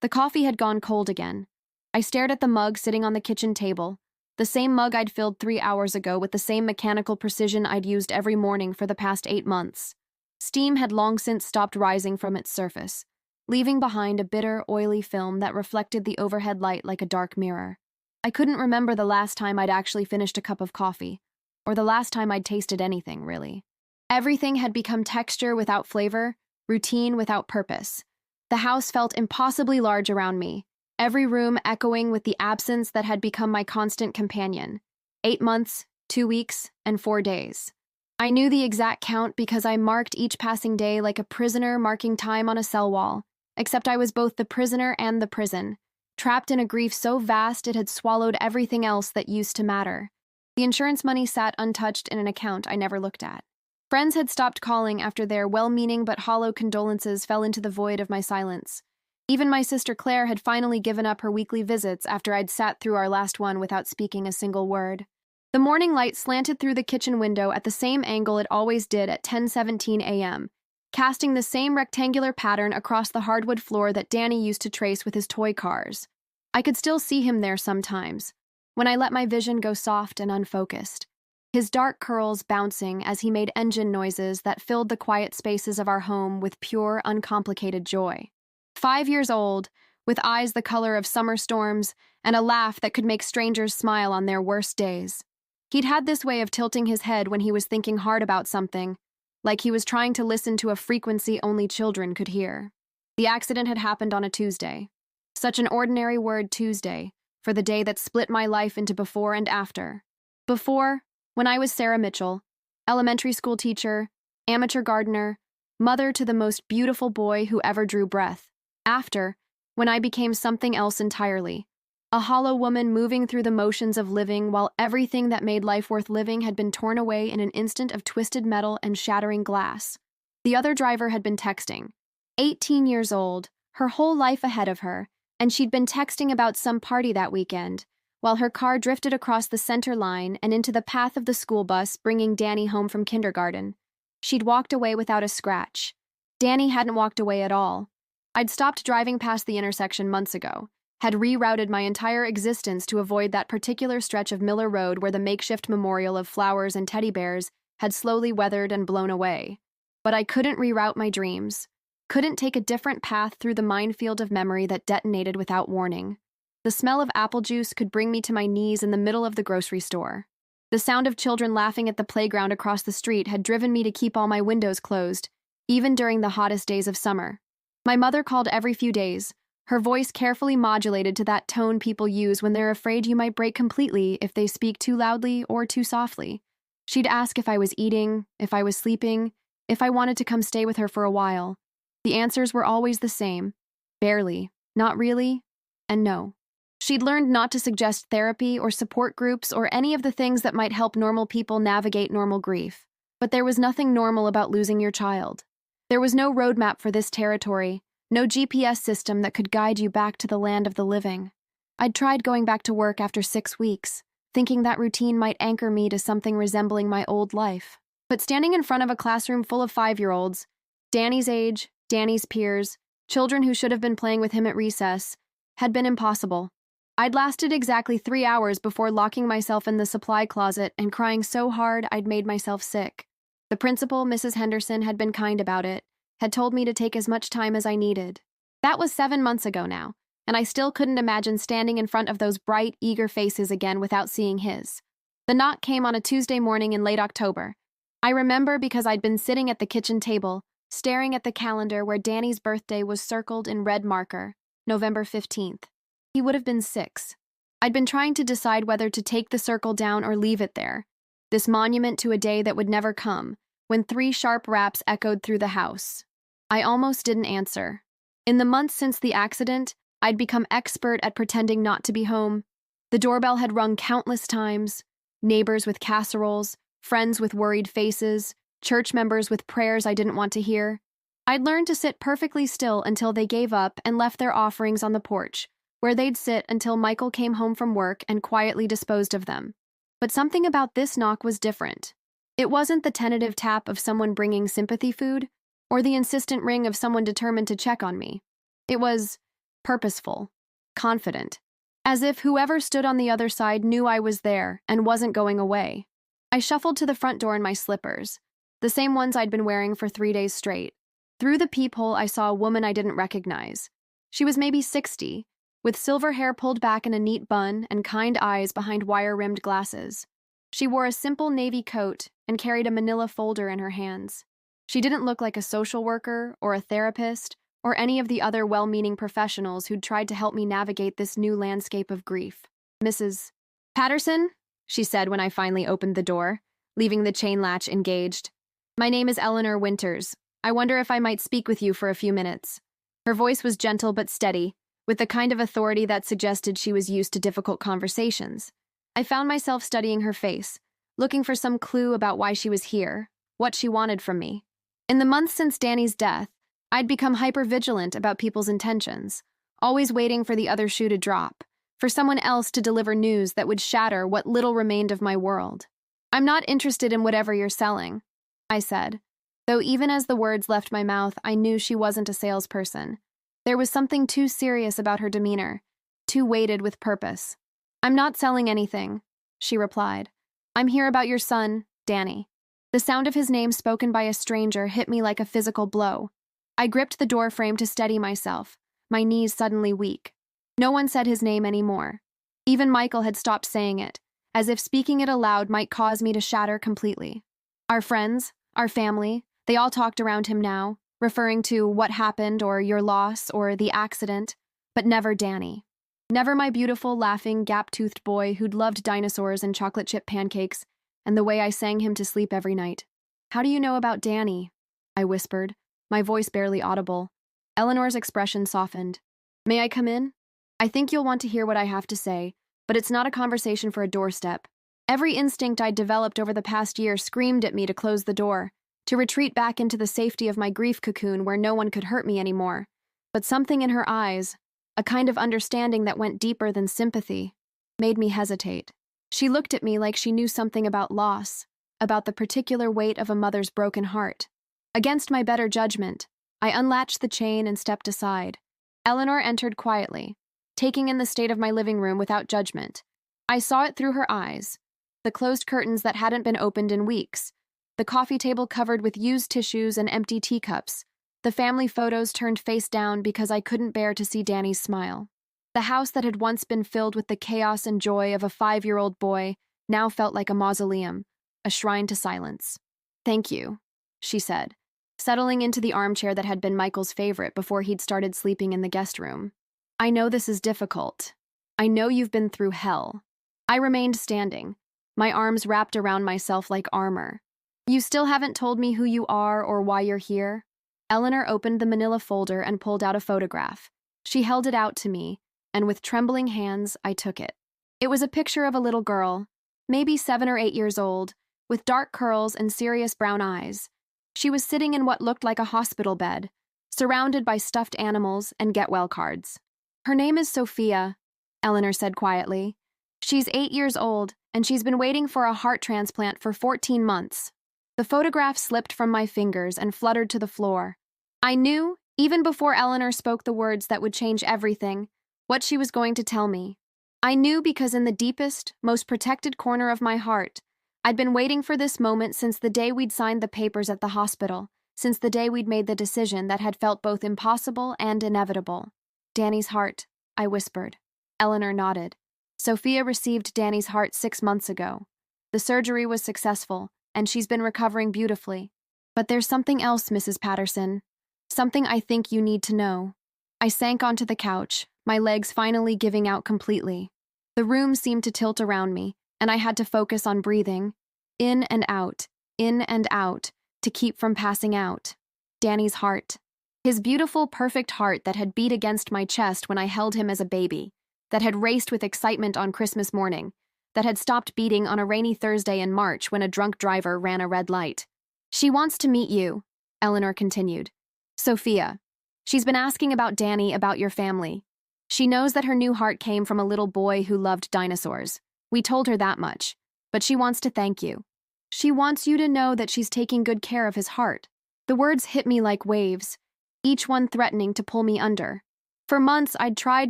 The coffee had gone cold again. I stared at the mug sitting on the kitchen table, the same mug I'd filled 3 hours ago with the same mechanical precision I'd used every morning for the past 8 months. Steam had long since stopped rising from its surface, leaving behind a bitter, oily film that reflected the overhead light like a dark mirror. I couldn't remember the last time I'd actually finished a cup of coffee, or the last time I'd tasted anything, really. Everything had become texture without flavor, routine without purpose. The house felt impossibly large around me, every room echoing with the absence that had become my constant companion. 8 months, 2 weeks, and 4 days. I knew the exact count because I marked each passing day like a prisoner marking time on a cell wall, except I was both the prisoner and the prison, trapped in a grief so vast it had swallowed everything else that used to matter. The insurance money sat untouched in an account I never looked at. Friends had stopped calling after their well-meaning but hollow condolences fell into the void of my silence. Even my sister Claire had finally given up her weekly visits after I'd sat through our last one without speaking a single word. The morning light slanted through the kitchen window at the same angle it always did at 10:17 a.m., casting the same rectangular pattern across the hardwood floor that Danny used to trace with his toy cars. I could still see him there sometimes, when I let my vision go soft and unfocused, his dark curls bouncing as he made engine noises that filled the quiet spaces of our home with pure, uncomplicated joy. 5 years old, with eyes the color of summer storms and a laugh that could make strangers smile on their worst days. He'd had this way of tilting his head when he was thinking hard about something, like he was trying to listen to a frequency only children could hear. The accident had happened on a Tuesday. Such an ordinary word, Tuesday, for the day that split my life into before and after. Before, when I was Sarah Mitchell, elementary school teacher, amateur gardener, mother to the most beautiful boy who ever drew breath. After, when I became something else entirely, a hollow woman moving through the motions of living while everything that made life worth living had been torn away in an instant of twisted metal and shattering glass. The other driver had been texting. 18 years old, her whole life ahead of her, and she'd been texting about some party that weekend, while her car drifted across the center line and into the path of the school bus bringing Danny home from kindergarten. She'd walked away without a scratch. Danny hadn't walked away at all. I'd stopped driving past the intersection months ago, had rerouted my entire existence to avoid that particular stretch of Miller Road where the makeshift memorial of flowers and teddy bears had slowly weathered and blown away. But I couldn't reroute my dreams, couldn't take a different path through the minefield of memory that detonated without warning. The smell of apple juice could bring me to my knees in the middle of the grocery store. The sound of children laughing at the playground across the street had driven me to keep all my windows closed, even during the hottest days of summer. My mother called every few days, her voice carefully modulated to that tone people use when they're afraid you might break completely if they speak too loudly or too softly. She'd ask if I was eating, if I was sleeping, if I wanted to come stay with her for a while. The answers were always the same: barely, not really, and no. She'd learned not to suggest therapy or support groups or any of the things that might help normal people navigate normal grief. But there was nothing normal about losing your child. There was no roadmap for this territory, no GPS system that could guide you back to the land of the living. I'd tried going back to work after 6 weeks, thinking that routine might anchor me to something resembling my old life. But standing in front of a classroom full of 5-year-olds, Danny's age, Danny's peers, children who should have been playing with him at recess, had been impossible. I'd lasted exactly 3 hours before locking myself in the supply closet and crying so hard I'd made myself sick. The principal, Mrs. Henderson, had been kind about it, had told me to take as much time as I needed. That was 7 months ago now, and I still couldn't imagine standing in front of those bright, eager faces again without seeing his. The knock came on a Tuesday morning in late October. I remember because I'd been sitting at the kitchen table, staring at the calendar where Danny's birthday was circled in red marker, November 15th. He would have been 6. I'd been trying to decide whether to take the circle down or leave it there, this monument to a day that would never come, when 3 sharp raps echoed through the house. I almost didn't answer. In the months since the accident, I'd become expert at pretending not to be home. The doorbell had rung countless times, neighbors with casseroles, friends with worried faces, church members with prayers I didn't want to hear. I'd learned to sit perfectly still until they gave up and left their offerings on the porch, where they'd sit until Michael came home from work and quietly disposed of them. But something about this knock was different. It wasn't the tentative tap of someone bringing sympathy food, or the insistent ring of someone determined to check on me. It was, purposeful, confident, as if whoever stood on the other side knew I was there and wasn't going away. I shuffled to the front door in my slippers, the same ones I'd been wearing for 3 days straight. Through the peephole, I saw a woman I didn't recognize. She was maybe 60, with silver hair pulled back in a neat bun and kind eyes behind wire-rimmed glasses. She wore a simple navy coat and carried a manila folder in her hands. She didn't look like a social worker or a therapist or any of the other well-meaning professionals who'd tried to help me navigate this new landscape of grief. "Mrs. Patterson?" she said when I finally opened the door, leaving the chain latch engaged. "My name is Eleanor Winters. I wonder if I might speak with you for a few minutes." Her voice was gentle but steady, with the kind of authority that suggested she was used to difficult conversations. I found myself studying her face, looking for some clue about why she was here, what she wanted from me. In the months since Danny's death, I'd become hyper-vigilant about people's intentions, always waiting for the other shoe to drop, for someone else to deliver news that would shatter what little remained of my world. "I'm not interested in whatever you're selling," I said, though even as the words left my mouth, I knew she wasn't a salesperson. There was something too serious about her demeanor, too weighted with purpose. "I'm not selling anything," she replied. "I'm here about your son, Danny." The sound of his name spoken by a stranger hit me like a physical blow. I gripped the door frame to steady myself, my knees suddenly weak. No one said his name anymore. Even Michael had stopped saying it, as if speaking it aloud might cause me to shatter completely. Our friends, our family, they all talked around him now, referring to what happened or your loss or the accident, but never Danny. Never my beautiful, laughing, gap-toothed boy who'd loved dinosaurs and chocolate chip pancakes and the way I sang him to sleep every night. "How do you know about Danny?" I whispered, my voice barely audible. Eleanor's expression softened. "May I come in? I think you'll want to hear what I have to say, but it's not a conversation for a doorstep." Every instinct I'd developed over the past year screamed at me to close the door, to retreat back into the safety of my grief cocoon where no one could hurt me anymore. But something in her eyes, a kind of understanding that went deeper than sympathy, made me hesitate. She looked at me like she knew something about loss, about the particular weight of a mother's broken heart. Against my better judgment, I unlatched the chain and stepped aside. Eleanor entered quietly, taking in the state of my living room without judgment. I saw it through her eyes, the closed curtains that hadn't been opened in weeks, the coffee table covered with used tissues and empty teacups, the family photos turned face down because I couldn't bear to see Danny's smile. The house that had once been filled with the chaos and joy of a 5-year-old boy now felt like a mausoleum, a shrine to silence. "Thank you," she said, settling into the armchair that had been Michael's favorite before he'd started sleeping in the guest room. "I know this is difficult. I know you've been through hell." I remained standing, my arms wrapped around myself like armor. "You still haven't told me who you are or why you're here?" Eleanor opened the manila folder and pulled out a photograph. She held it out to me, and with trembling hands, I took it. It was a picture of a little girl, maybe 7 or 8 years old, with dark curls and serious brown eyes. She was sitting in what looked like a hospital bed, surrounded by stuffed animals and get-well cards. "Her name is Sophia," Eleanor said quietly. "She's 8 years old, and she's been waiting for a heart transplant for 14 months. The photograph slipped from my fingers and fluttered to the floor. I knew, even before Eleanor spoke the words that would change everything, what she was going to tell me. I knew because in the deepest, most protected corner of my heart, I'd been waiting for this moment since the day we'd signed the papers at the hospital, since the day we'd made the decision that had felt both impossible and inevitable. "Danny's heart," I whispered. Eleanor nodded. "Sophia received Danny's heart 6 months ago. The surgery was successful, and she's been recovering beautifully. But there's something else, Mrs. Patterson. Something I think you need to know." I sank onto the couch, my legs finally giving out completely. The room seemed to tilt around me, and I had to focus on breathing, in and out, to keep from passing out. Danny's heart. His beautiful, perfect heart that had beat against my chest when I held him as a baby, that had raced with excitement on Christmas morning, that had stopped beating on a rainy Thursday in March when a drunk driver ran a red light. "She wants to meet you," Eleanor continued. "Sophia. She's been asking about Danny, about your family. She knows that her new heart came from a little boy who loved dinosaurs. We told her that much, but she wants to thank you. She wants you to know that she's taking good care of his heart." The words hit me like waves, each one threatening to pull me under. For months, I'd tried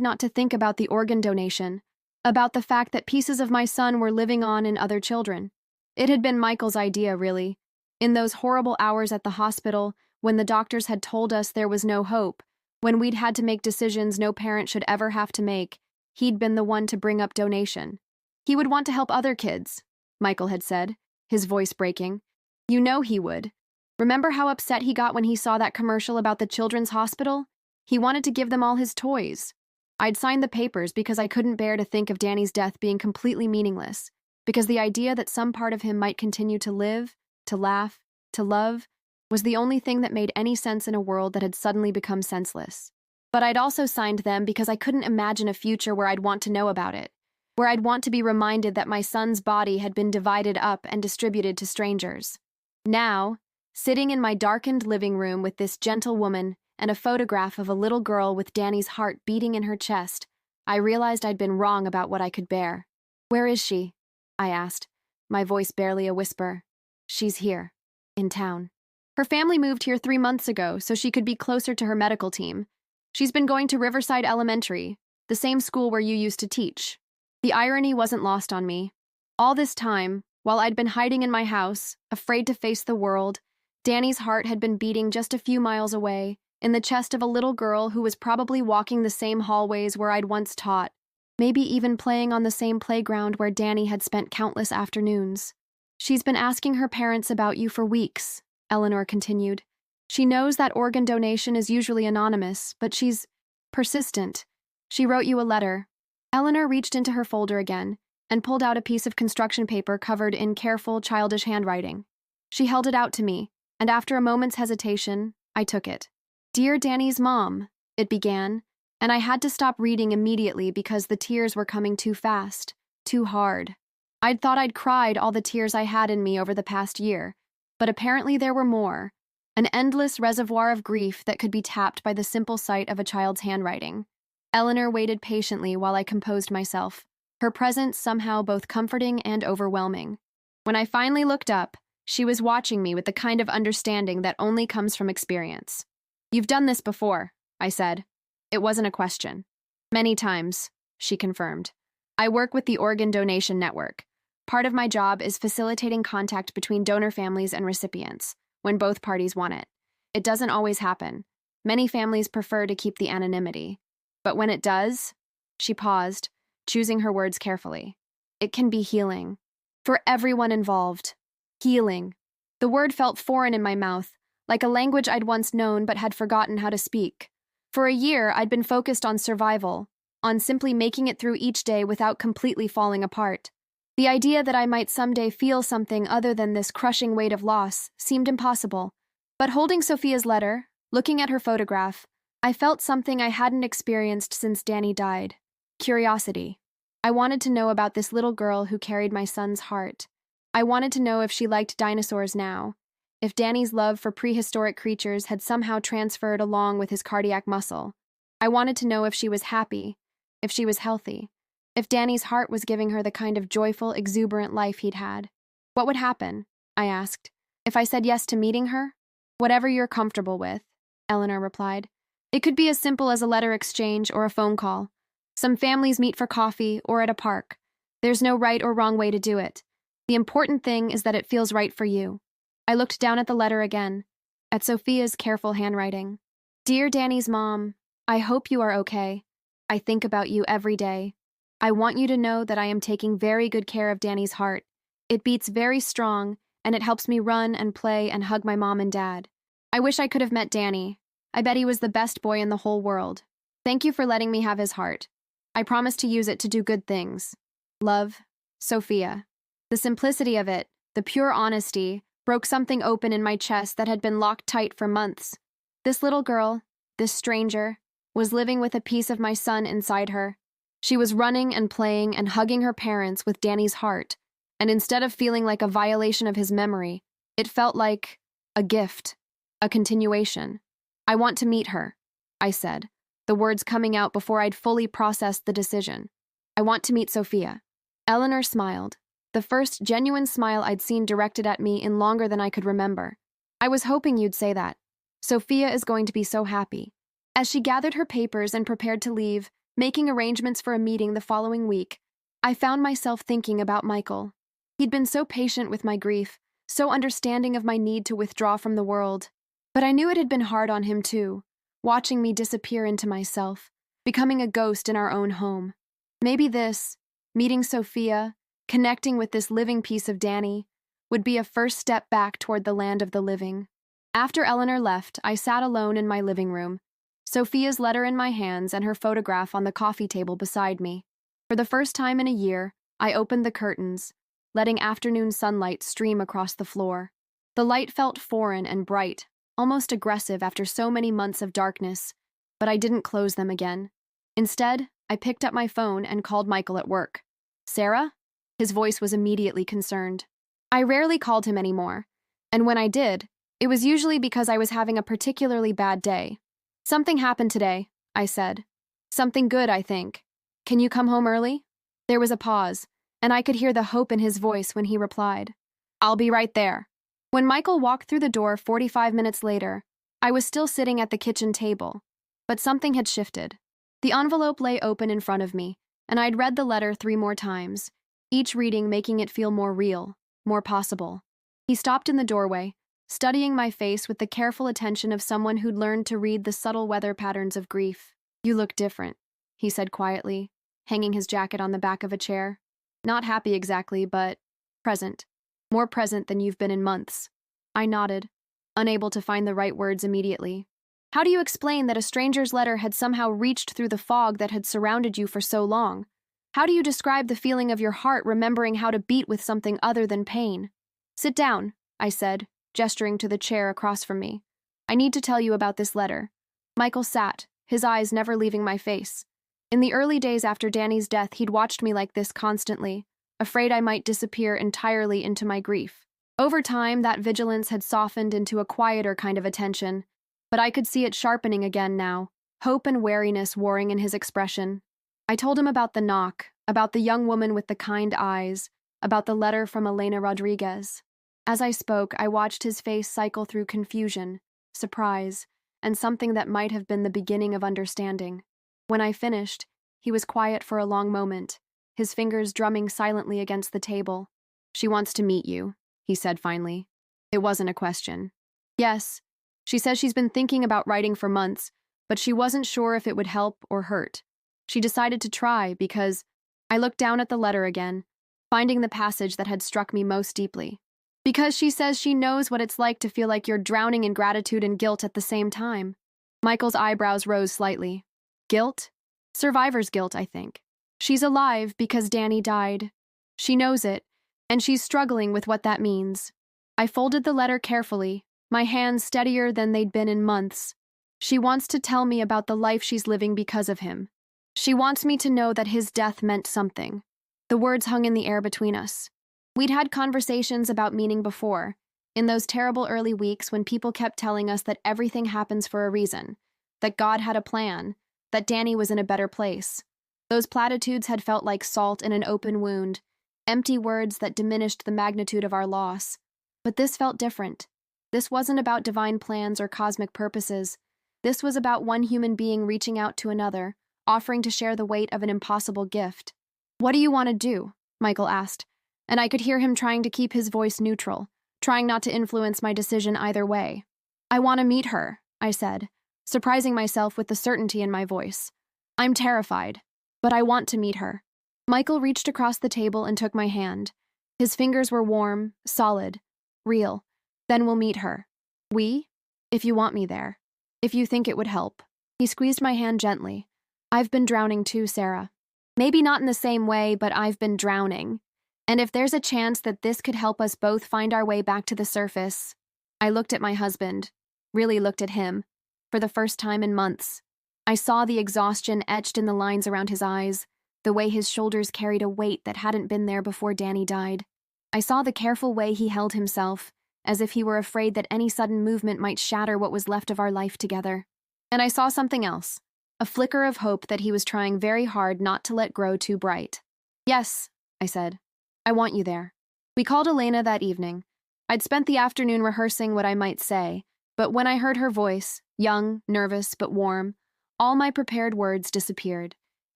not to think about the organ donation, about the fact that pieces of my son were living on in other children. It had been Michael's idea, really. In those horrible hours at the hospital, when the doctors had told us there was no hope, when we'd had to make decisions no parent should ever have to make, he'd been the one to bring up donation. He would want to help other kids, Michael had said, his voice breaking. You know he would. Remember how upset he got when he saw that commercial about the children's hospital? He wanted to give them all his toys. I'd signed the papers because I couldn't bear to think of Danny's death being completely meaningless, because the idea that some part of him might continue to live, to laugh, to love, was the only thing that made any sense in a world that had suddenly become senseless. But I'd also signed them because I couldn't imagine a future where I'd want to know about it, where I'd want to be reminded that my son's body had been divided up and distributed to strangers. Now, sitting in my darkened living room with this gentle woman and a photograph of a little girl with Danny's heart beating in her chest, I realized I'd been wrong about what I could bear. Where is she? I asked, my voice barely a whisper. She's here, in town. Her family moved here 3 months ago so she could be closer to her medical team. She's been going to Riverside Elementary, the same school where you used to teach. The irony wasn't lost on me. All this time, while I'd been hiding in my house, afraid to face the world, Danny's heart had been beating just a few miles away, in the chest of a little girl who was probably walking the same hallways where I'd once taught, maybe even playing on the same playground where Danny had spent countless afternoons. She's been asking her parents about you for weeks, Eleanor continued. She knows that organ donation is usually anonymous, but she's persistent. She wrote you a letter. Eleanor reached into her folder again and pulled out a piece of construction paper covered in careful, childish handwriting. She held it out to me, and after a moment's hesitation, I took it. Dear Danny's mom, it began, and I had to stop reading immediately because the tears were coming too fast, too hard. I'd thought I'd cried all the tears I had in me over the past year, but apparently there were more, an endless reservoir of grief that could be tapped by the simple sight of a child's handwriting. Eleanor waited patiently while I composed myself, her presence somehow both comforting and overwhelming. When I finally looked up, she was watching me with the kind of understanding that only comes from experience. You've done this before, I said. It wasn't a question. Many times, she confirmed. I work with the Organ Donation Network. Part of my job is facilitating contact between donor families and recipients, when both parties want it. It doesn't always happen. Many families prefer to keep the anonymity. But when it does, she paused, choosing her words carefully. It can be healing. For everyone involved. Healing. The word felt foreign in my mouth, like a language I'd once known but had forgotten how to speak. For a year, I'd been focused on survival, on simply making it through each day without completely falling apart. The idea that I might someday feel something other than this crushing weight of loss seemed impossible. But holding Sophia's letter, looking at her photograph, I felt something I hadn't experienced since Danny died. Curiosity. I wanted to know about this little girl who carried my son's heart. I wanted to know if she liked dinosaurs now, if Danny's love for prehistoric creatures had somehow transferred along with his cardiac muscle. I wanted to know if she was happy, if she was healthy, if Danny's heart was giving her the kind of joyful, exuberant life he'd had. What would happen, I asked, if I said yes to meeting her? Whatever you're comfortable with, Eleanor replied. It could be as simple as a letter exchange or a phone call. Some families meet for coffee or at a park. There's no right or wrong way to do it. The important thing is that it feels right for you. I looked down at the letter again, at Sophia's careful handwriting. Dear Danny's mom, I hope you are okay. I think about you every day. I want you to know that I am taking very good care of Danny's heart. It beats very strong, and it helps me run and play and hug my mom and dad. I wish I could have met Danny. I bet he was the best boy in the whole world. Thank you for letting me have his heart. I promise to use it to do good things. Love, Sophia. The simplicity of it, the pure honesty, broke something open in my chest that had been locked tight for months. This little girl, this stranger, was living with a piece of my son inside her. She was running and playing and hugging her parents with Danny's heart, and instead of feeling like a violation of his memory, it felt like a gift, a continuation. I want to meet her, I said, the words coming out before I'd fully processed the decision. I want to meet Sophia. Eleanor smiled, the first genuine smile I'd seen directed at me in longer than I could remember. I was hoping you'd say that. Sophia is going to be so happy. As she gathered her papers and prepared to leave, making arrangements for a meeting the following week, I found myself thinking about Michael. He'd been so patient with my grief, so understanding of my need to withdraw from the world. But I knew it had been hard on him too, watching me disappear into myself, becoming a ghost in our own home. Maybe this, meeting Sophia, connecting with this living piece of Danny, would be a first step back toward the land of the living. After Eleanor left, I sat alone in my living room, Sophia's letter in my hands and her photograph on the coffee table beside me. For the first time in a year, I opened the curtains, letting afternoon sunlight stream across the floor. The light felt foreign and bright, almost aggressive after so many months of darkness, but I didn't close them again. Instead, I picked up my phone and called Michael at work. "Sarah?" His voice was immediately concerned. I rarely called him anymore, and when I did, it was usually because I was having a particularly bad day. "Something happened today," I said. "Something good, I think. Can you come home early?" There was a pause, and I could hear the hope in his voice when he replied, "I'll be right there." When Michael walked through the door 45 minutes later, I was still sitting at the kitchen table, but something had shifted. The envelope lay open in front of me, and I'd read the letter 3 more times, each reading making it feel more real, more possible. He stopped in the doorway, studying my face with the careful attention of someone who'd learned to read the subtle weather patterns of grief. "You look different," he said quietly, hanging his jacket on the back of a chair. "Not happy exactly, but present. More present than you've been in months." I nodded, unable to find the right words immediately. "How do you explain that a stranger's letter had somehow reached through the fog that had surrounded you for so long? How do you describe the feeling of your heart remembering how to beat with something other than pain?" "Sit down," I said, gesturing to the chair across from me. "I need to tell you about this letter." Michael sat, his eyes never leaving my face. In the early days after Danny's death, he'd watched me like this constantly, afraid I might disappear entirely into my grief. Over time, that vigilance had softened into a quieter kind of attention, but I could see it sharpening again now, hope and wariness warring in his expression. I told him about the knock, about the young woman with the kind eyes, about the letter from Elena Rodriguez. As I spoke, I watched his face cycle through confusion, surprise, and something that might have been the beginning of understanding. When I finished, he was quiet for a long moment, his fingers drumming silently against the table. "She wants to meet you," he said finally. It wasn't a question. "Yes. She says she's been thinking about writing for months, but she wasn't sure if it would help or hurt. She decided to try because—" I looked down at the letter again, finding the passage that had struck me most deeply. "Because she says she knows what it's like to feel like you're drowning in gratitude and guilt at the same time." Michael's eyebrows rose slightly. "Guilt? Survivor's guilt, I think. She's alive because Danny died. She knows it, and she's struggling with what that means." I folded the letter carefully, my hands steadier than they'd been in months. "She wants to tell me about the life she's living because of him. She wants me to know that his death meant something." The words hung in the air between us. We'd had conversations about meaning before, in those terrible early weeks when people kept telling us that everything happens for a reason, that God had a plan, that Danny was in a better place. Those platitudes had felt like salt in an open wound, empty words that diminished the magnitude of our loss. But this felt different. This wasn't about divine plans or cosmic purposes. This was about one human being reaching out to another, offering to share the weight of an impossible gift. "What do you want to do?" Michael asked, and I could hear him trying to keep his voice neutral, trying not to influence my decision either way. "I want to meet her," I said, surprising myself with the certainty in my voice. "I'm terrified, but I want to meet her." Michael reached across the table and took my hand. His fingers were warm, solid, real. "Then we'll meet her. We? If you want me there. If you think it would help." He squeezed my hand gently. "I've been drowning too, Sarah. Maybe not in the same way, but I've been drowning. And if there's a chance that this could help us both find our way back to the surface." I looked at my husband, really looked at him, for the first time in months. I saw the exhaustion etched in the lines around his eyes, the way his shoulders carried a weight that hadn't been there before Danny died. I saw the careful way he held himself, as if he were afraid that any sudden movement might shatter what was left of our life together. And I saw something else, a flicker of hope that he was trying very hard not to let grow too bright. "Yes," I said. "I want you there." We called Elena that evening. I'd spent the afternoon rehearsing what I might say, but when I heard her voice, young, nervous, but warm, All my prepared words disappeared.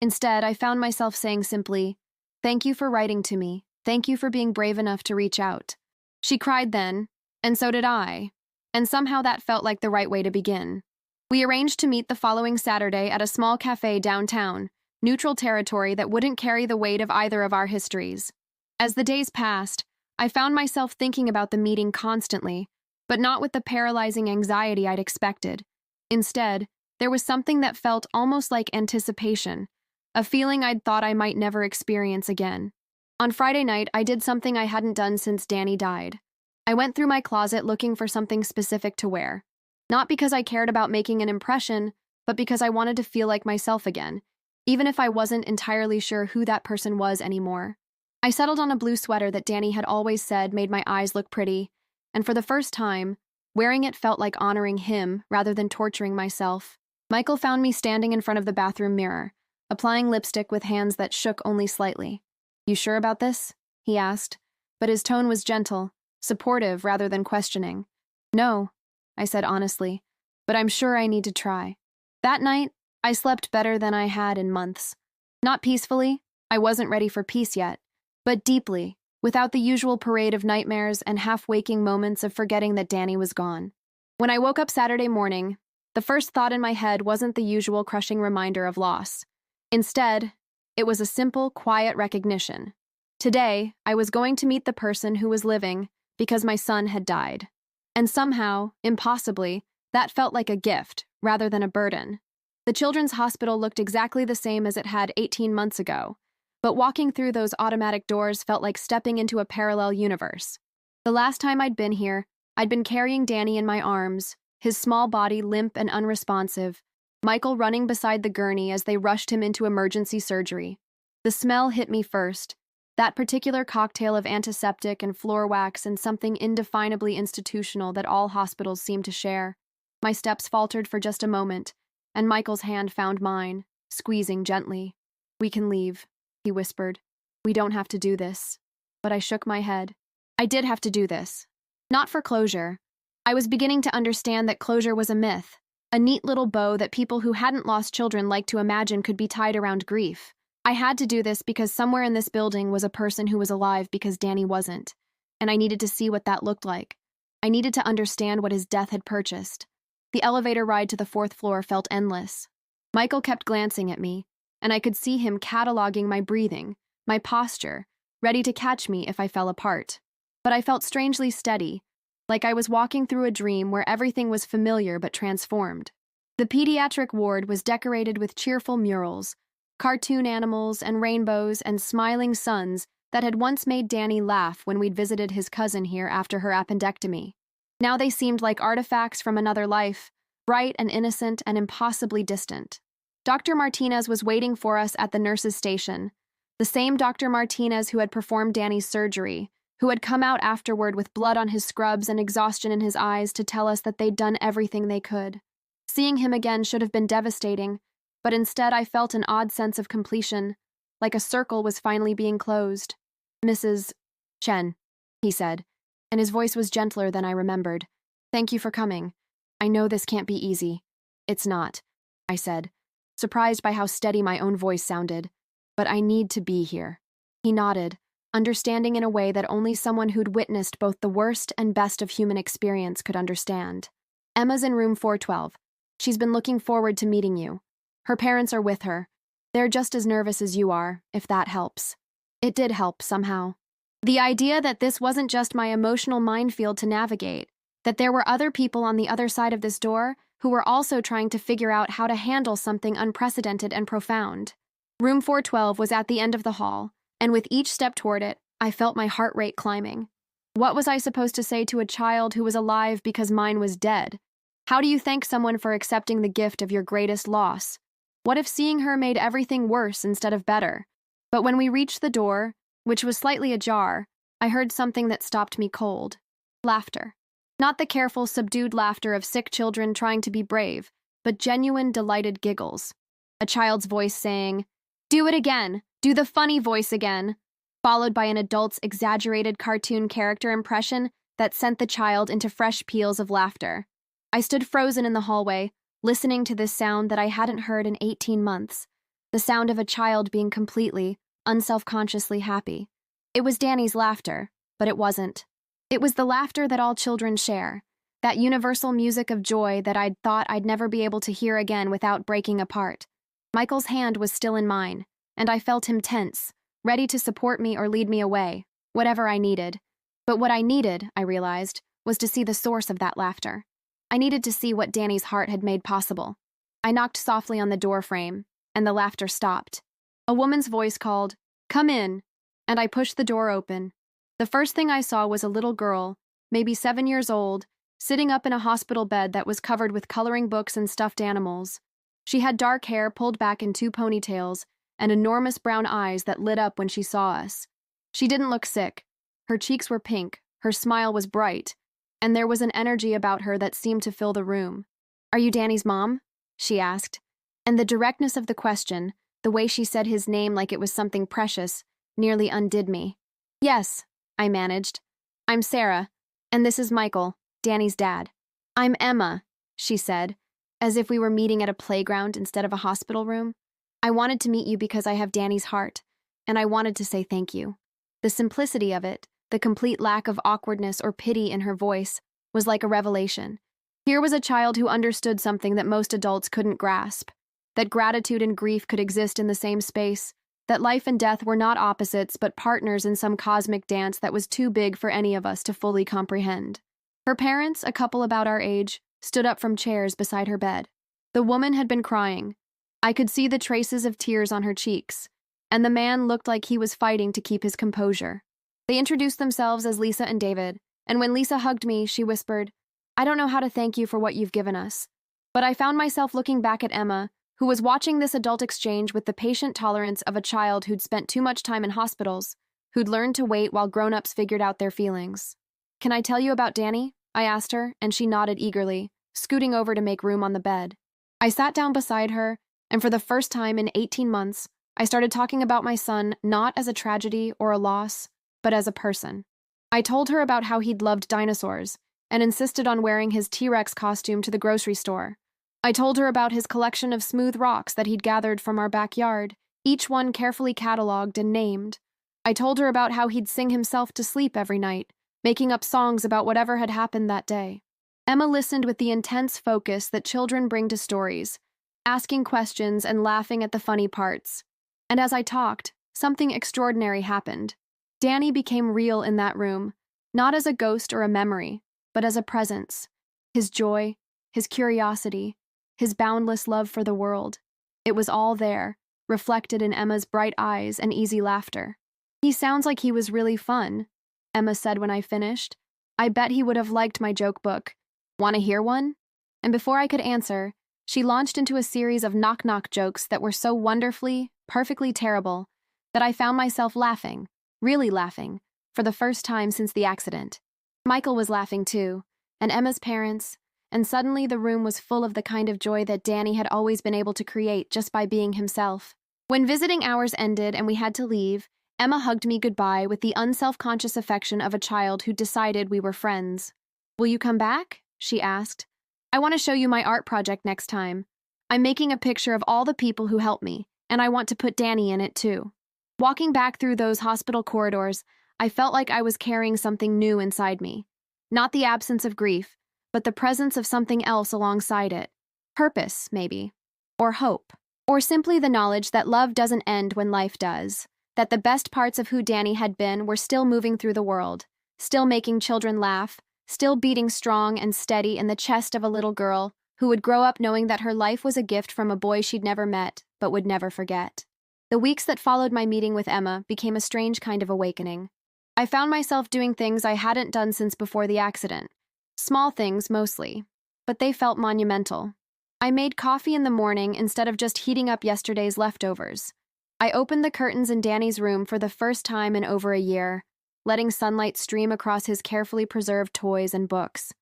Instead, I found myself saying simply, "Thank you for writing to me. Thank you for being brave enough to reach out." She cried then, and so did I. And somehow that felt like the right way to begin. We arranged to meet the following Saturday at a small cafe downtown, neutral territory that wouldn't carry the weight of either of our histories. As the days passed, I found myself thinking about the meeting constantly, but not with the paralyzing anxiety I'd expected. Instead, there was something that felt almost like anticipation, a feeling I'd thought I might never experience again. On Friday night, I did something I hadn't done since Danny died. I went through my closet looking for something specific to wear. Not because I cared about making an impression, but because I wanted to feel like myself again, even if I wasn't entirely sure who that person was anymore. I settled on a blue sweater that Danny had always said made my eyes look pretty, and for the first time, wearing it felt like honoring him rather than torturing myself. Michael found me standing in front of the bathroom mirror, applying lipstick with hands that shook only slightly. "You sure about this?" he asked, but his tone was gentle, supportive rather than questioning. "No," I said honestly, "but I'm sure I need to try." That night, I slept better than I had in months. Not peacefully, I wasn't ready for peace yet, but deeply, without the usual parade of nightmares and half-waking moments of forgetting that Danny was gone. When I woke up Saturday morning, the first thought in my head wasn't the usual crushing reminder of loss. Instead, it was a simple, quiet recognition. Today, I was going to meet the person who was living because my son had died. And somehow, impossibly, that felt like a gift rather than a burden. The children's hospital looked exactly the same as it had 18 months ago, but walking through those automatic doors felt like stepping into a parallel universe. The last time I'd been here, I'd been carrying Danny in my arms, his small body limp and unresponsive, Michael running beside the gurney as they rushed him into emergency surgery. The smell hit me first, that particular cocktail of antiseptic and floor wax and something indefinably institutional that all hospitals seem to share. My steps faltered for just a moment, and Michael's hand found mine, squeezing gently. "We can leave," he whispered. "We don't have to do this." But I shook my head. I did have to do this. Not for closure. I was beginning to understand that closure was a myth, a neat little bow that people who hadn't lost children liked to imagine could be tied around grief. I had to do this because somewhere in this building was a person who was alive because Danny wasn't, and I needed to see what that looked like. I needed to understand what his death had purchased. The elevator ride to the 4th floor felt endless. Michael kept glancing at me, and I could see him cataloging my breathing, my posture, ready to catch me if I fell apart. But I felt strangely steady, like I was walking through a dream where everything was familiar but transformed. The pediatric ward was decorated with cheerful murals, cartoon animals and rainbows and smiling suns that had once made Danny laugh when we'd visited his cousin here after her appendectomy. Now they seemed like artifacts from another life, bright and innocent and impossibly distant. Dr. Martinez was waiting for us at the nurse's station, the same Dr. Martinez who had performed Danny's surgery, who had come out afterward with blood on his scrubs and exhaustion in his eyes to tell us that they'd done everything they could. Seeing him again should have been devastating, but instead I felt an odd sense of completion, like a circle was finally being closed. "Mrs. Chen," he said, and his voice was gentler than I remembered. "Thank you for coming. I know this can't be easy." "It's not," I said, surprised by how steady my own voice sounded. "But I need to be here." He nodded, understanding in a way that only someone who'd witnessed both the worst and best of human experience could understand. "Emma's in room 412. She's been looking forward to meeting you. Her parents are with her. They're just as nervous as you are, if that helps." It did help, somehow. The idea that this wasn't just my emotional minefield to navigate, that there were other people on the other side of this door who were also trying to figure out how to handle something unprecedented and profound. Room 412 was at the end of the hall, and with each step toward it, I felt my heart rate climbing. What was I supposed to say to a child who was alive because mine was dead? How do you thank someone for accepting the gift of your greatest loss? What if seeing her made everything worse instead of better? But when we reached the door, which was slightly ajar, I heard something that stopped me cold. Laughter. Not the careful, subdued laughter of sick children trying to be brave, but genuine, delighted giggles. A child's voice saying, "Do it again! Do the funny voice again!" followed by an adult's exaggerated cartoon character impression that sent the child into fresh peals of laughter. I stood frozen in the hallway, listening to this sound that I hadn't heard in 18 months, the sound of a child being completely, unselfconsciously happy. It was Danny's laughter, but it wasn't. It was the laughter that all children share, that universal music of joy that I'd thought I'd never be able to hear again without breaking apart. Michael's hand was still in mine, and I felt him tense, ready to support me or lead me away, whatever I needed. But what I needed, I realized, was to see the source of that laughter. I needed to see what Danny's heart had made possible. I knocked softly on the door frame, and the laughter stopped. A woman's voice called, "Come in," and I pushed the door open. The first thing I saw was a little girl, maybe 7 years old, sitting up in a hospital bed that was covered with coloring books and stuffed animals. She had dark hair pulled back in 2 ponytails and enormous brown eyes that lit up when she saw us. She didn't look sick. Her cheeks were pink, her smile was bright, and there was an energy about her that seemed to fill the room. "Are you Danny's mom?" she asked. And the directness of the question, the way she said his name like it was something precious, nearly undid me. "Yes," I managed. "I'm Sarah, and this is Michael, Danny's dad." "I'm Emma," she said, as if we were meeting at a playground instead of a hospital room. "I wanted to meet you because I have Danny's heart, and I wanted to say thank you." The simplicity of it, the complete lack of awkwardness or pity in her voice, was like a revelation. Here was a child who understood something that most adults couldn't grasp, that gratitude and grief could exist in the same space, that life and death were not opposites but partners in some cosmic dance that was too big for any of us to fully comprehend. Her parents, a couple about our age, stood up from chairs beside her bed. The woman had been crying. I could see the traces of tears on her cheeks, and the man looked like he was fighting to keep his composure. They introduced themselves as Lisa and David, and when Lisa hugged me, she whispered, "I don't know how to thank you for what you've given us." But I found myself looking back at Emma, who was watching this adult exchange with the patient tolerance of a child who'd spent too much time in hospitals, who'd learned to wait while grown-ups figured out their feelings. "Can I tell you about Danny?" I asked her, and she nodded eagerly, scooting over to make room on the bed. I sat down beside her, and for the first time in 18 months, I started talking about my son not as a tragedy or a loss, but as a person. I told her about how he'd loved dinosaurs and insisted on wearing his T-Rex costume to the grocery store. I told her about his collection of smooth rocks that he'd gathered from our backyard, each one carefully cataloged and named. I told her about how he'd sing himself to sleep every night, making up songs about whatever had happened that day. Emma listened with the intense focus that children bring to stories, asking questions and laughing at the funny parts. And as I talked, something extraordinary happened. Danny became real in that room, not as a ghost or a memory, but as a presence. His joy, his curiosity, his boundless love for the world. It was all there, reflected in Emma's bright eyes and easy laughter. "He sounds like he was really fun," Emma said when I finished. "I bet he would have liked my joke book. Want to hear one?" And before I could answer, she launched into a series of knock-knock jokes that were so wonderfully, perfectly terrible, that I found myself laughing, really laughing, for the first time since the accident. Michael was laughing too, and Emma's parents, and suddenly the room was full of the kind of joy that Danny had always been able to create just by being himself. When visiting hours ended and we had to leave, Emma hugged me goodbye with the unselfconscious affection of a child who decided we were friends. "Will you come back?" she asked. "I want to show you my art project next time. I'm making a picture of all the people who helped me, and I want to put Danny in it too." Walking back through those hospital corridors, I felt like I was carrying something new inside me. Not the absence of grief, but the presence of something else alongside it. Purpose, maybe. Or hope. Or simply the knowledge that love doesn't end when life does. That the best parts of who Danny had been were still moving through the world, still making children laugh, still beating strong and steady in the chest of a little girl who would grow up knowing that her life was a gift from a boy she'd never met, but would never forget. The weeks that followed my meeting with Emma became a strange kind of awakening. I found myself doing things I hadn't done since before the accident. Small things, mostly, but they felt monumental. I made coffee in the morning instead of just heating up yesterday's leftovers. I opened the curtains in Danny's room for the first time in over a year, letting sunlight stream across his carefully preserved toys and books.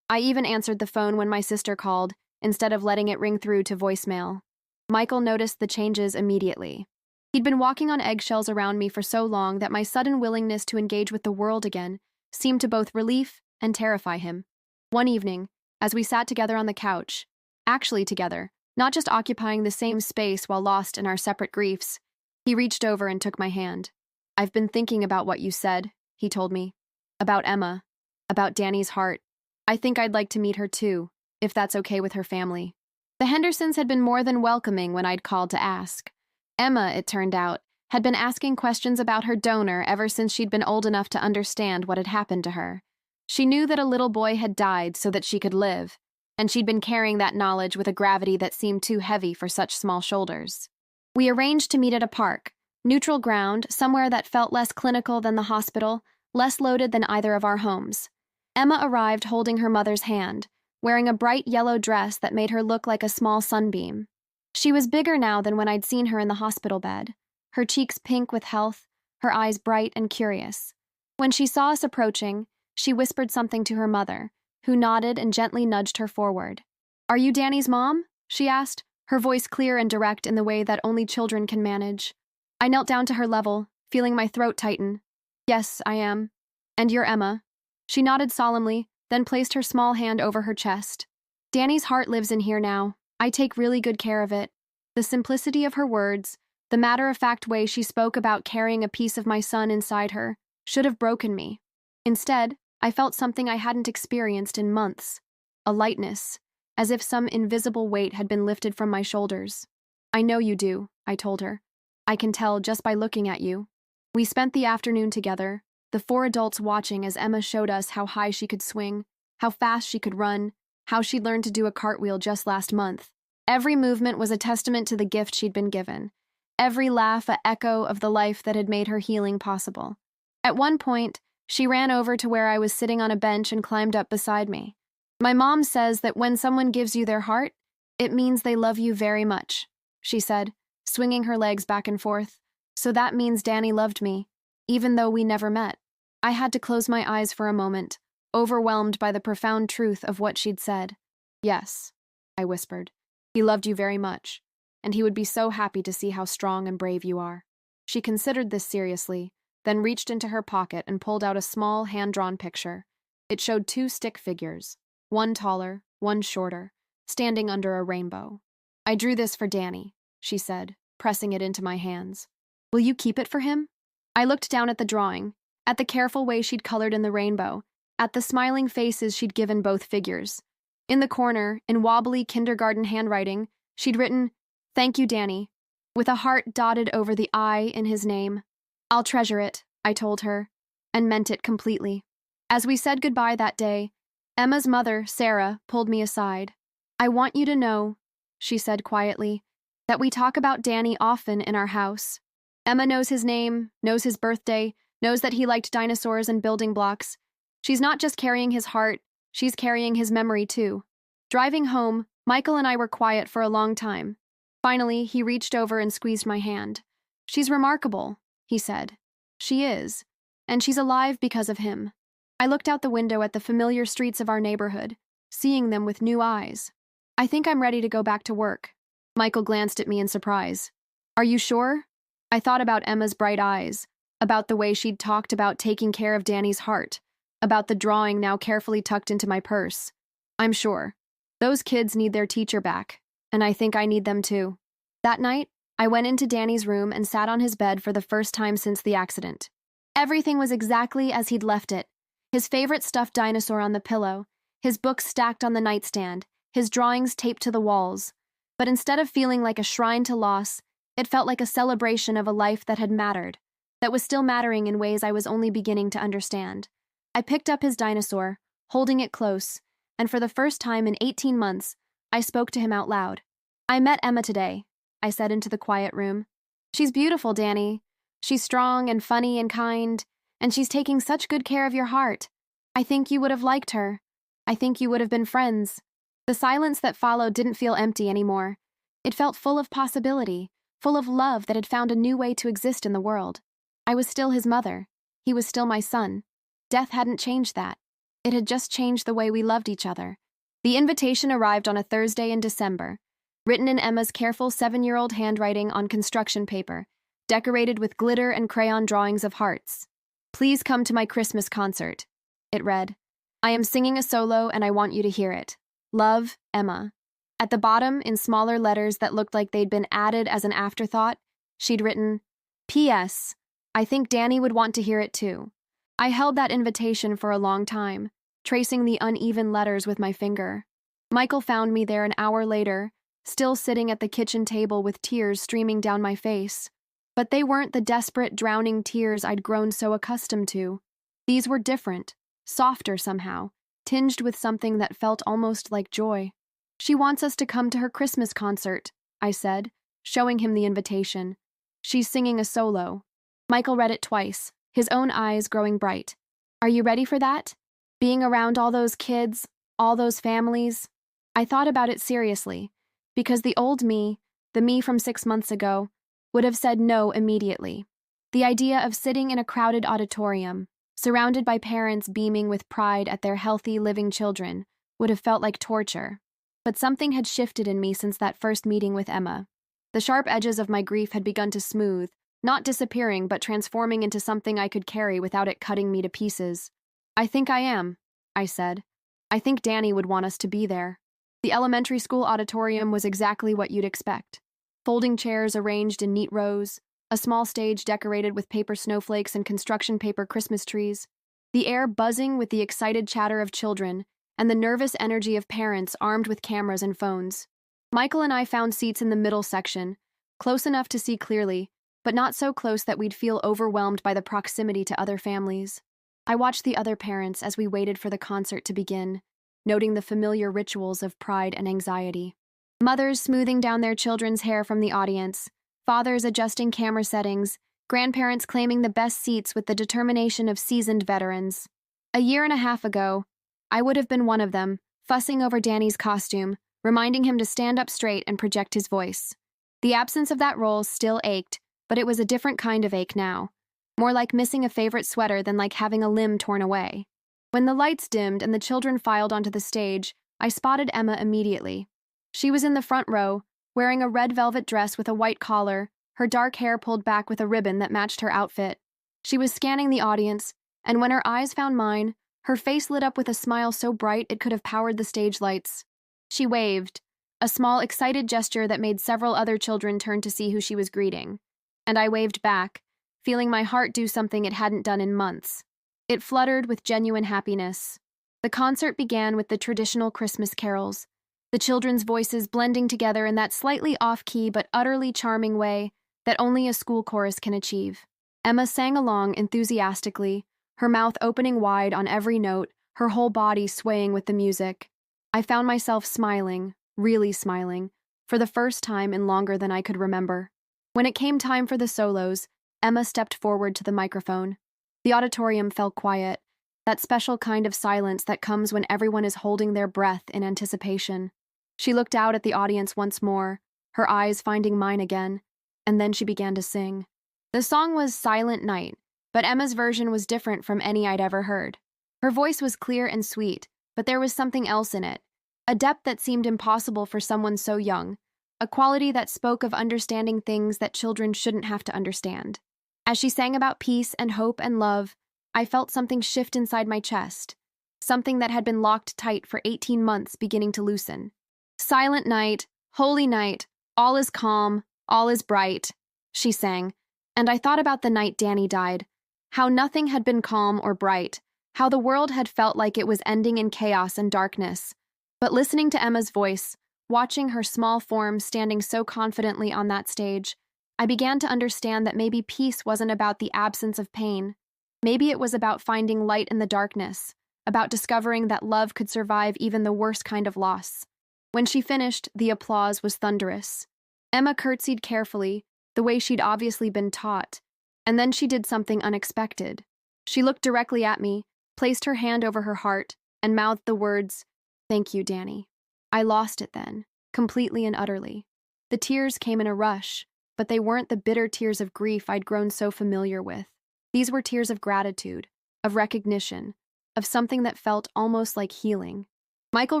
I even answered the phone when my sister called, instead of letting it ring through to voicemail. Michael noticed the changes immediately. He'd been walking on eggshells around me for so long that my sudden willingness to engage with the world again seemed to both relief and terrify him. One evening, as we sat together on the couch, actually together, not just occupying the same space while lost in our separate griefs. He reached over and took my hand. "I've been thinking about what you said," he told me. "About Emma. About Danny's heart. I think I'd like to meet her too, if that's okay with her family." The Hendersons had been more than welcoming when I'd called to ask. Emma, it turned out, had been asking questions about her donor ever since she'd been old enough to understand what had happened to her. She knew that a little boy had died so that she could live, and she'd been carrying that knowledge with a gravity that seemed too heavy for such small shoulders. We arranged to meet at a park, neutral ground, somewhere that felt less clinical than the hospital, less loaded than either of our homes. Emma arrived holding her mother's hand, wearing a bright yellow dress that made her look like a small sunbeam. She was bigger now than when I'd seen her in the hospital bed, her cheeks pink with health, her eyes bright and curious. When she saw us approaching, she whispered something to her mother, who nodded and gently nudged her forward. "Are you Danny's mom?" she asked, her voice clear and direct in the way that only children can manage. I knelt down to her level, feeling my throat tighten. "Yes, I am. And you're Emma." She nodded solemnly, then placed her small hand over her chest. "Danny's heart lives in here now. I take really good care of it." The simplicity of her words, the matter-of-fact way she spoke about carrying a piece of my son inside her, should have broken me. Instead, I felt something I hadn't experienced in months. A lightness, as if some invisible weight had been lifted from my shoulders. "I know you do," I told her. "I can tell just by looking at you." We spent the afternoon together, the four adults watching as Emma showed us how high she could swing, how fast she could run, how she'd learned to do a cartwheel just last month. Every movement was a testament to the gift she'd been given. Every laugh an echo of the life that had made her healing possible. At one point, she ran over to where I was sitting on a bench and climbed up beside me. "My mom says that when someone gives you their heart, it means they love you very much," she said, swinging her legs back and forth. "So that means Danny loved me, even though we never met." I had to close my eyes for a moment, overwhelmed by the profound truth of what she'd said. "Yes," I whispered. "He loved you very much, and he would be so happy to see how strong and brave you are." She considered this seriously, then reached into her pocket and pulled out a small, hand-drawn picture. It showed two stick figures, one taller, one shorter, standing under a rainbow. "I drew this for Danny," she said, pressing it into my hands. "Will you keep it for him?" I looked down at the drawing, at the careful way she'd colored in the rainbow, at the smiling faces she'd given both figures. In the corner, in wobbly kindergarten handwriting, she'd written, "Thank you, Danny," with a heart dotted over the I in his name. "I'll treasure it," I told her, and meant it completely. As we said goodbye that day, Emma's mother, Sarah, pulled me aside. "I want you to know," she said quietly, "that we talk about Danny often in our house. Emma knows his name, knows his birthday, knows that he liked dinosaurs and building blocks. She's not just carrying his heart, she's carrying his memory too." Driving home, Michael and I were quiet for a long time. Finally, he reached over and squeezed my hand. "She's remarkable," he said. "She is. And she's alive because of him." I looked out the window at the familiar streets of our neighborhood, seeing them with new eyes. "I think I'm ready to go back to work." Michael glanced at me in surprise. "Are you sure?" I thought about Emma's bright eyes, about the way she'd talked about taking care of Danny's heart, about the drawing now carefully tucked into my purse. "I'm sure. Those kids need their teacher back, and I think I need them too." That night, I went into Danny's room and sat on his bed for the first time since the accident. Everything was exactly as he'd left it. His favorite stuffed dinosaur on the pillow, his books stacked on the nightstand, his drawings taped to the walls. But instead of feeling like a shrine to loss, it felt like a celebration of a life that had mattered, that was still mattering in ways I was only beginning to understand. I picked up his dinosaur, holding it close, and for the first time in 18 months, I spoke to him out loud. "I met Emma today," I said into the quiet room. "She's beautiful, Danny. She's strong and funny and kind, and she's taking such good care of your heart. I think you would have liked her. I think you would have been friends." The silence that followed didn't feel empty anymore. It felt full of possibility, full of love that had found a new way to exist in the world. I was still his mother. He was still my son. Death hadn't changed that. It had just changed the way we loved each other. The invitation arrived on a Thursday in December, written in Emma's careful 7-year-old handwriting on construction paper, decorated with glitter and crayon drawings of hearts. "Please come to my Christmas concert," it read. "I am singing a solo and I want you to hear it. Love, Emma." At the bottom, in smaller letters that looked like they'd been added as an afterthought, she'd written, P.S. I think Danny would want to hear it too. I held that invitation for a long time, tracing the uneven letters with my finger. Michael found me there an hour later, still sitting at the kitchen table with tears streaming down my face. But they weren't the desperate, drowning tears I'd grown so accustomed to. These were different, softer somehow, tinged with something that felt almost like joy. She wants us to come to her Christmas concert, I said, showing him the invitation. She's singing a solo. Michael read it twice, his own eyes growing bright. Are you ready for that? Being around all those kids, all those families? I thought about it seriously, because the old me, the me from 6 months ago, would have said no immediately. The idea of sitting in a crowded auditorium, surrounded by parents beaming with pride at their healthy, living children, would have felt like torture. But something had shifted in me since that first meeting with Emma. The sharp edges of my grief had begun to smooth, not disappearing but transforming into something I could carry without it cutting me to pieces. I think I am, I said. I think Danny would want us to be there. The elementary school auditorium was exactly what you'd expect. Folding chairs arranged in neat rows, a small stage decorated with paper snowflakes and construction paper Christmas trees, the air buzzing with the excited chatter of children, and the nervous energy of parents armed with cameras and phones. Michael and I found seats in the middle section, close enough to see clearly, but not so close that we'd feel overwhelmed by the proximity to other families. I watched the other parents as we waited for the concert to begin, noting the familiar rituals of pride and anxiety. Mothers smoothing down their children's hair from the audience, fathers adjusting camera settings, grandparents claiming the best seats with the determination of seasoned veterans. A year and a half ago, I would have been one of them, fussing over Danny's costume, reminding him to stand up straight and project his voice. The absence of that role still ached, but it was a different kind of ache now, more like missing a favorite sweater than like having a limb torn away. When the lights dimmed and the children filed onto the stage, I spotted Emma immediately. She was in the front row, wearing a red velvet dress with a white collar, her dark hair pulled back with a ribbon that matched her outfit. She was scanning the audience, and when her eyes found mine, her face lit up with a smile so bright it could have powered the stage lights. She waved, a small, excited gesture that made several other children turn to see who she was greeting. And I waved back, feeling my heart do something it hadn't done in months. It fluttered with genuine happiness. The concert began with the traditional Christmas carols, the children's voices blending together in that slightly off-key but utterly charming way that only a school chorus can achieve. Emma sang along enthusiastically, her mouth opening wide on every note, her whole body swaying with the music. I found myself smiling, really smiling, for the first time in longer than I could remember. When it came time for the solos, Emma stepped forward to the microphone. The auditorium fell quiet, that special kind of silence that comes when everyone is holding their breath in anticipation. She looked out at the audience once more, her eyes finding mine again, and then she began to sing. The song was Silent Night, but Emma's version was different from any I'd ever heard. Her voice was clear and sweet, but there was something else in it, a depth that seemed impossible for someone so young, a quality that spoke of understanding things that children shouldn't have to understand. As she sang about peace and hope and love, I felt something shift inside my chest, something that had been locked tight for 18 months beginning to loosen. Silent night, holy night, all is calm, all is bright, she sang, and I thought about the night Danny died, how nothing had been calm or bright, how the world had felt like it was ending in chaos and darkness. But listening to Emma's voice, watching her small form standing so confidently on that stage, I began to understand that maybe peace wasn't about the absence of pain. Maybe it was about finding light in the darkness, about discovering that love could survive even the worst kind of loss. When she finished, the applause was thunderous. Emma curtsied carefully, the way she'd obviously been taught, and then she did something unexpected. She looked directly at me, placed her hand over her heart, and mouthed the words, "Thank you, Danny." I lost it then, completely and utterly. The tears came in a rush, but they weren't the bitter tears of grief I'd grown so familiar with. These were tears of gratitude, of recognition, of something that felt almost like healing. Michael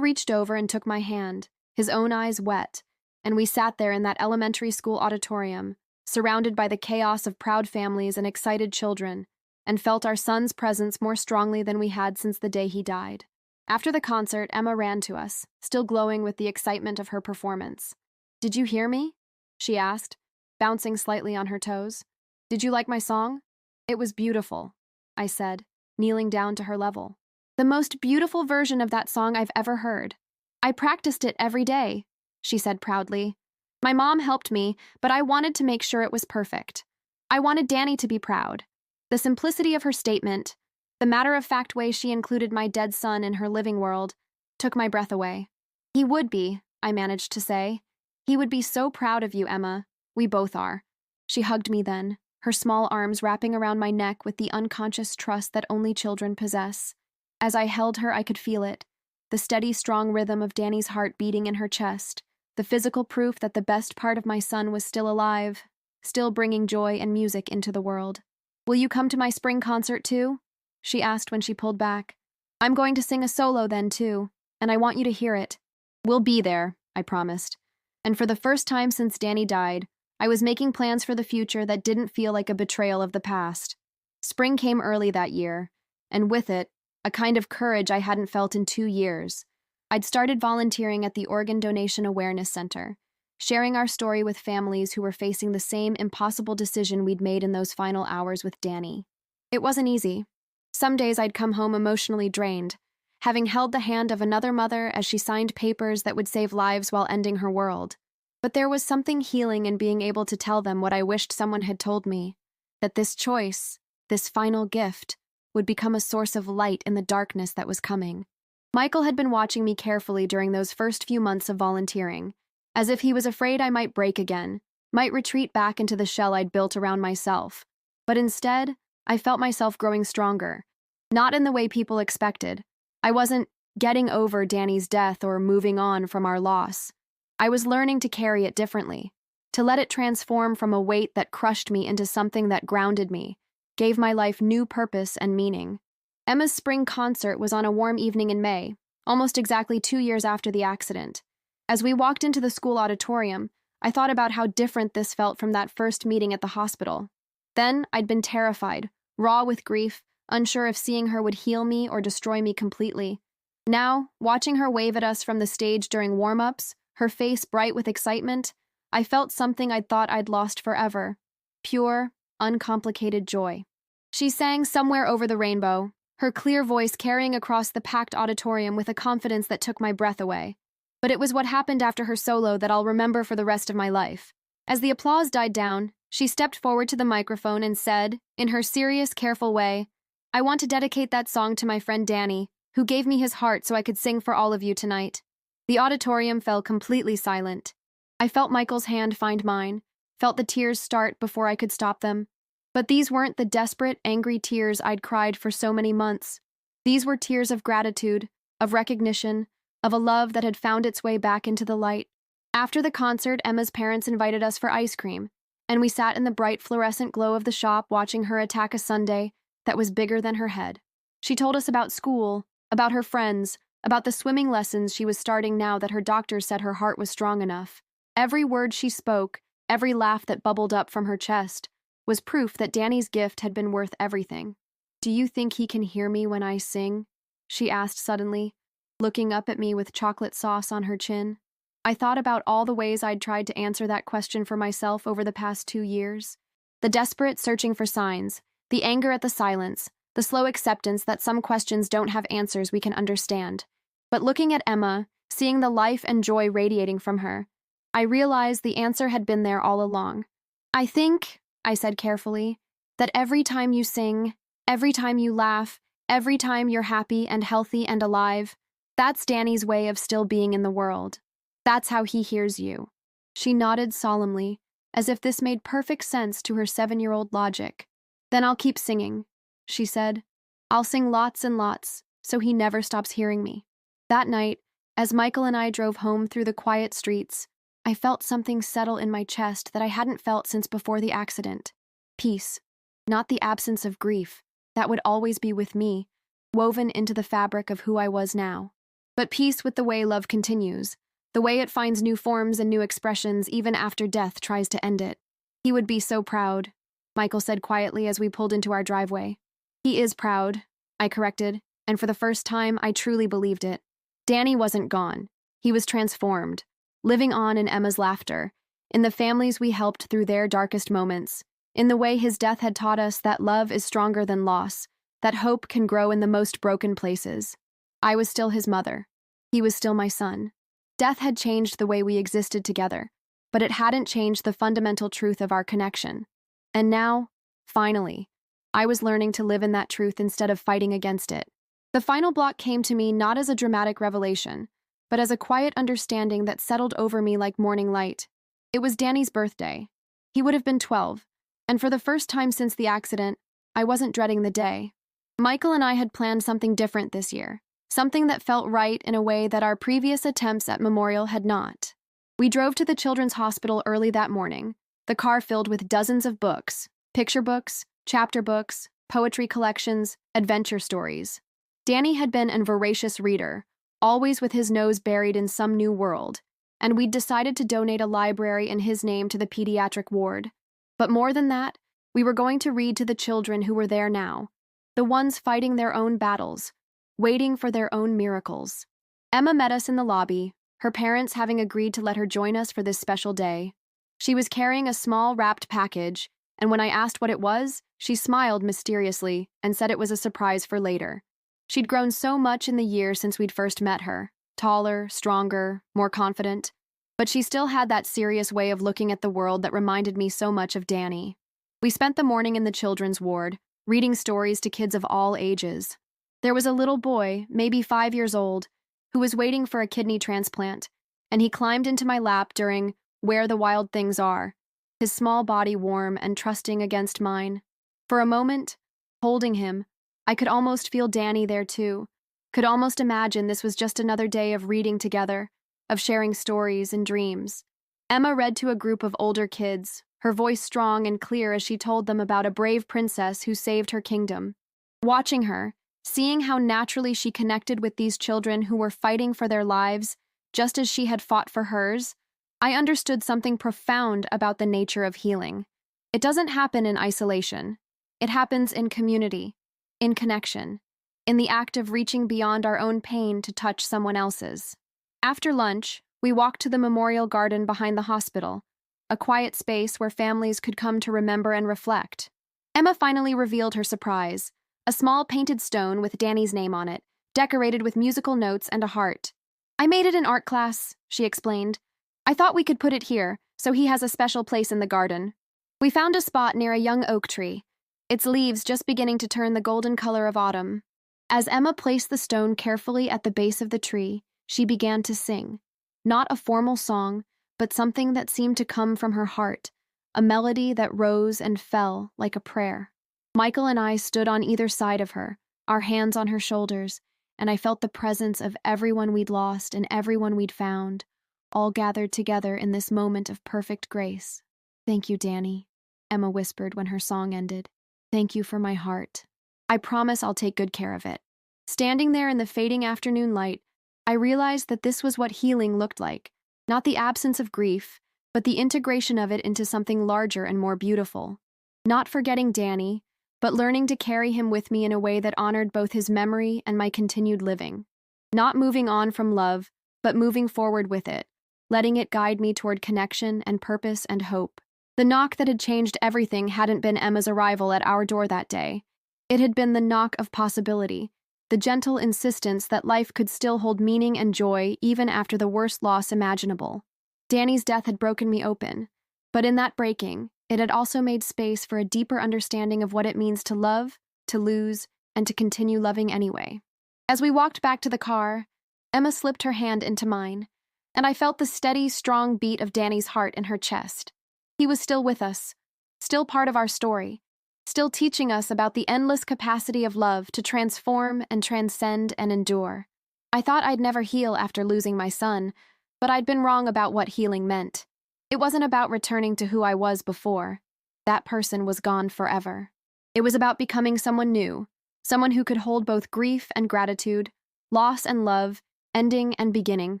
reached over and took my hand, his own eyes wet, and we sat there in that elementary school auditorium, surrounded by the chaos of proud families and excited children, and felt our son's presence more strongly than we had since the day he died. After the concert, Emma ran to us, still glowing with the excitement of her performance. "Did you hear me?" she asked, bouncing slightly on her toes. "Did you like my song?" "It was beautiful," I said, kneeling down to her level. "The most beautiful version of that song I've ever heard. I practiced it every day," she said proudly. "My mom helped me, but I wanted to make sure it was perfect. I wanted Danny to be proud." The simplicity of her statement, the matter-of-fact way she included my dead son in her living world, took my breath away. "He would be," I managed to say. "He would be so proud of you, Emma. We both are." She hugged me then, her small arms wrapping around my neck with the unconscious trust that only children possess. As I held her, I could feel it, the steady, strong rhythm of Danny's heart beating in her chest, the physical proof that the best part of my son was still alive, still bringing joy and music into the world. "Will you come to my spring concert too?" she asked when she pulled back. "I'm going to sing a solo then too, and I want you to hear it." "We'll be there," I promised. And for the first time since Danny died, I was making plans for the future that didn't feel like a betrayal of the past. Spring came early that year, and with it, a kind of courage I hadn't felt in 2 years. I'd started volunteering at the Organ Donation Awareness Center, sharing our story with families who were facing the same impossible decision we'd made in those final hours with Danny. It wasn't easy. Some days I'd come home emotionally drained, having held the hand of another mother as she signed papers that would save lives while ending her world. But there was something healing in being able to tell them what I wished someone had told me, that this choice, this final gift, would become a source of light in the darkness that was coming. Michael had been watching me carefully during those first few months of volunteering, as if he was afraid I might break again, might retreat back into the shell I'd built around myself. But instead, I felt myself growing stronger, not in the way people expected. I wasn't getting over Danny's death or moving on from our loss. I was learning to carry it differently, to let it transform from a weight that crushed me into something that grounded me, gave my life new purpose and meaning. Emma's spring concert was on a warm evening in May, almost exactly 2 years after the accident. As we walked into the school auditorium, I thought about how different this felt from that first meeting at the hospital. Then, I'd been terrified, raw with grief, unsure if seeing her would heal me or destroy me completely. Now, watching her wave at us from the stage during warm-ups, her face bright with excitement, I felt something I'd thought I'd lost forever. Pure, uncomplicated joy. She sang "Somewhere Over the Rainbow," her clear voice carrying across the packed auditorium with a confidence that took my breath away. But it was what happened after her solo that I'll remember for the rest of my life. As the applause died down, she stepped forward to the microphone and said, in her serious, careful way, "I want to dedicate that song to my friend Danny, who gave me his heart so I could sing for all of you tonight." The auditorium fell completely silent. I felt Michael's hand find mine, felt the tears start before I could stop them. But these weren't the desperate, angry tears I'd cried for so many months. These were tears of gratitude, of recognition, of a love that had found its way back into the light. After the concert, Emma's parents invited us for ice cream, and we sat in the bright fluorescent glow of the shop watching her attack a sundae that was bigger than her head. She told us about school, about her friends, about the swimming lessons she was starting now that her doctor said her heart was strong enough. Every word she spoke, every laugh that bubbled up from her chest, was proof that Danny's gift had been worth everything. "Do you think he can hear me when I sing?" she asked suddenly, looking up at me with chocolate sauce on her chin. I thought about all the ways I'd tried to answer that question for myself over the past 2 years. The desperate searching for signs, the anger at the silence, the slow acceptance that some questions don't have answers we can understand. But looking at Emma, seeing the life and joy radiating from her, I realized the answer had been there all along. "I think," I said carefully, "that every time you sing, every time you laugh, every time you're happy and healthy and alive, that's Danny's way of still being in the world. That's how he hears you." She nodded solemnly, as if this made perfect sense to her 7-year-old logic. "Then I'll keep singing," she said. "I'll sing lots and lots, so he never stops hearing me." That night, as Michael and I drove home through the quiet streets, I felt something settle in my chest that I hadn't felt since before the accident. Peace. Not the absence of grief. That would always be with me, woven into the fabric of who I was now. But peace with the way love continues, the way it finds new forms and new expressions even after death tries to end it. "He would be so proud," Michael said quietly as we pulled into our driveway. "He is proud," I corrected. and for the first time, I truly believed it. Danny wasn't gone. He was transformed, living on in Emma's laughter, in the families we helped through their darkest moments, in the way his death had taught us that love is stronger than loss, that hope can grow in the most broken places. I was still his mother. He was still my son. Death had changed the way we existed together, but it hadn't changed the fundamental truth of our connection. And now, finally, I was learning to live in that truth instead of fighting against it. The final block came to me not as a dramatic revelation, but as a quiet understanding that settled over me like morning light. It was Danny's birthday. He would have been 12, and for the first time since the accident, I wasn't dreading the day. Michael and I had planned something different this year, something that felt right in a way that our previous attempts at Memorial had not. We drove to the Children's Hospital early that morning, the car filled with dozens of books, picture books, chapter books, poetry collections, adventure stories. Danny had been a voracious reader, always with his nose buried in some new world, and we'd decided to donate a library in his name to the pediatric ward. But more than that, we were going to read to the children who were there now, the ones fighting their own battles, waiting for their own miracles. Emma met us in the lobby, her parents having agreed to let her join us for this special day. She was carrying a small wrapped package, and when I asked what it was, she smiled mysteriously and said it was a surprise for later. She'd grown so much in the year since we'd first met her, taller, stronger, more confident, but she still had that serious way of looking at the world that reminded me so much of Danny. We spent the morning in the children's ward, reading stories to kids of all ages. There was a little boy, maybe 5 years old, who was waiting for a kidney transplant, and he climbed into my lap during Where the Wild Things Are, his small body warm and trusting against mine. For a moment, holding him, I could almost feel Danny there too, could almost imagine this was just another day of reading together, of sharing stories and dreams. Emma read to a group of older kids, her voice strong and clear as she told them about a brave princess who saved her kingdom. Watching her, seeing how naturally she connected with these children who were fighting for their lives, just as she had fought for hers, I understood something profound about the nature of healing. It doesn't happen in isolation. It happens in community, in connection, in the act of reaching beyond our own pain to touch someone else's. After lunch, we walked to the memorial garden behind the hospital, a quiet space where families could come to remember and reflect. Emma finally revealed her surprise, a small painted stone with Danny's name on it, decorated with musical notes and a heart. "I made it in art class," she explained. "I thought we could put it here, so he has a special place in the garden." We found a spot near a young oak tree, its leaves just beginning to turn the golden color of autumn. As Emma placed the stone carefully at the base of the tree, she began to sing. Not a formal song, but something that seemed to come from her heart, a melody that rose and fell like a prayer. Michael and I stood on either side of her, our hands on her shoulders, and I felt the presence of everyone we'd lost and everyone we'd found, all gathered together in this moment of perfect grace. "Thank you, Danny," Emma whispered when her song ended. "Thank you for my heart. I promise I'll take good care of it." Standing there in the fading afternoon light, I realized that this was what healing looked like, not the absence of grief, but the integration of it into something larger and more beautiful. Not forgetting Danny, but learning to carry him with me in a way that honored both his memory and my continued living. Not moving on from love, but moving forward with it, letting it guide me toward connection and purpose and hope. The knock that had changed everything hadn't been Emma's arrival at our door that day. It had been the knock of possibility, the gentle insistence that life could still hold meaning and joy even after the worst loss imaginable. Danny's death had broken me open, but in that breaking, it had also made space for a deeper understanding of what it means to love, to lose, and to continue loving anyway. As we walked back to the car, Emma slipped her hand into mine, and I felt the steady, strong beat of Danny's heart in her chest. He was still with us, still part of our story, still teaching us about the endless capacity of love to transform and transcend and endure. I thought I'd never heal after losing my son, but I'd been wrong about what healing meant. It wasn't about returning to who I was before. That person was gone forever. It was about becoming someone new, someone who could hold both grief and gratitude, loss and love, ending and beginning,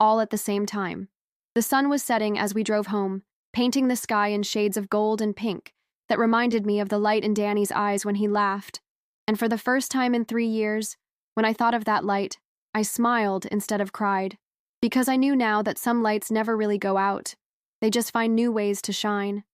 all at the same time. The sun was setting as we drove home, painting the sky in shades of gold and pink that reminded me of the light in Danny's eyes when he laughed. And for the first time in 3 years, When I thought of that light, I smiled instead of cried, because I knew now that some lights never really go out. They just find new ways to shine.